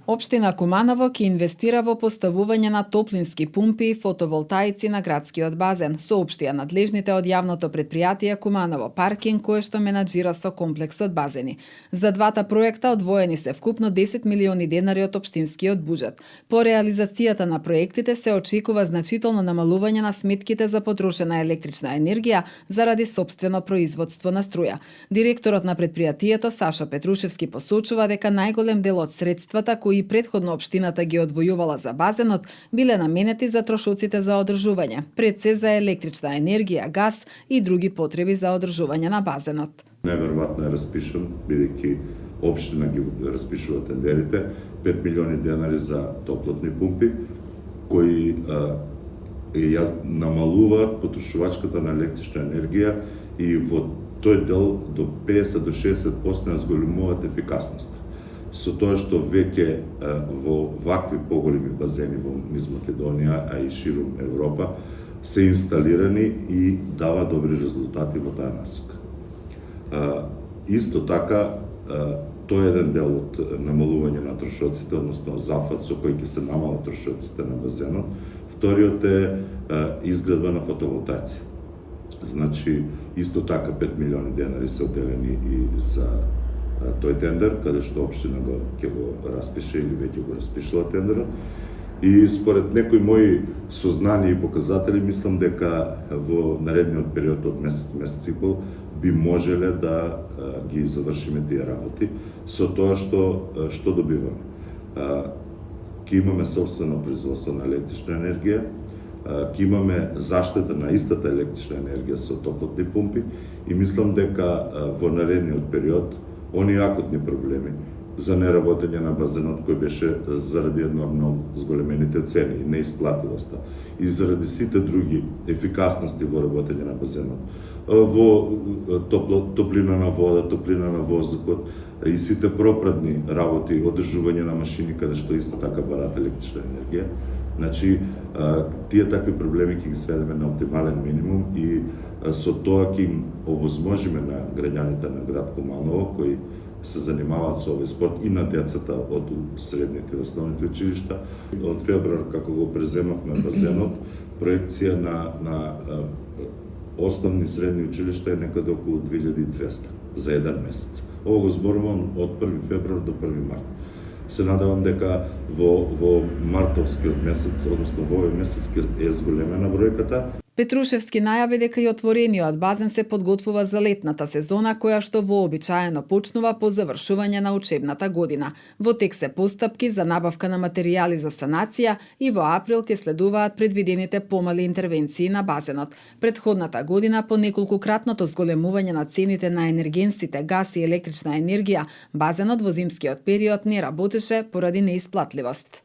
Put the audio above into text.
Општина Куманово ќе инвестира во поставување на топлински пумпи и фотоволтаици на градскиот базен, соопштија надлежните од јавното предпријатие Куманово паркинг, кое што менаџира со комплексот базени. За двата проекта одвоени се вкупно 10 милиони денари од општинскиот буџет. По реализацијата на проектите се очекува значително намалување на сметките за потрошена електрична енергија заради сопствено производство на струја. Директорот на предпријатието Сашо Петрушевски посочува дека најголем дел од средствата кои претходно општината ги одвојувала за базенот биле наменети за трошоците за одржување, пред се за електрична енергија, газ и други потреби за одржување на базенот. Неверојатно е распишан, бидејќи општина ги распишува тендерите, 5 милиони денари за топлотни пумпи, кои намалуваат потрошувачката на електрична енергија и во тој дел до 50 до 60% ја зголемуваат ефикасноста. Со тоа што веќе во вакви поголеми базени во низ Македонија, а и ширум Европа, се инсталирани и дава добри резултати во таа насока. Исто така, тоа е еден дел од намалување на трошоците, односно зафат со кој ќе се намалат трошоците на базенот. Вториот е изградба на фотоволтаици. Значи, исто така 5 милиони денари се отделени и за тој тендер, каде што општина ќе го распише или веќе го распишала тендерот. И според некои мои сознанија и показатели, мислам дека во наредниот период од месец и пол би можеле да ги завршиме тие работи со тоа што добиваме. Ќе имаме собствено производство на електрична енергија, ќе имаме заштита на истата електрична енергија со топлотни пумпи и мислам дека во наредниот период оние акутни проблеми за неработење на базенот кој беше заради еднормно зголемените цени и неисплативоста и заради сите други ефикасности во работење на базенот, во топлина на вода, топлина на воздухот и сите пропратни работи, одржување на машини каде што исто така барат електрична енергија. Значи, тие такви проблеми ќе ги сведеме на оптимален минимум и со тоа ќе им овозможиме на граѓаните на град Куманово кои се занимаваат со овој спорт и на децата од средните и основните училишта. Од февруар, како го преземавме базенот, проекција на основни и средни училишта е некаде околу 2200 за еден месец. Ово го зборувам од 1 февруар до 1 март. Се надевам дека во мартовскиот месец, односно во овој месец е зголемена бројката. Петрушевски најави дека и отворениот базен се подготвува за летната сезона, која што вообичаено почнува по завршување на учебната година. Во тек се постапки за набавка на материјали за санација и во април ќе следуваат предвидените помали интервенции на базенот. Претходната година, по неколкукратното зголемување на цените на енергенсите, газ и електрична енергија, базенот во зимскиот период не работеше поради неисплатливост.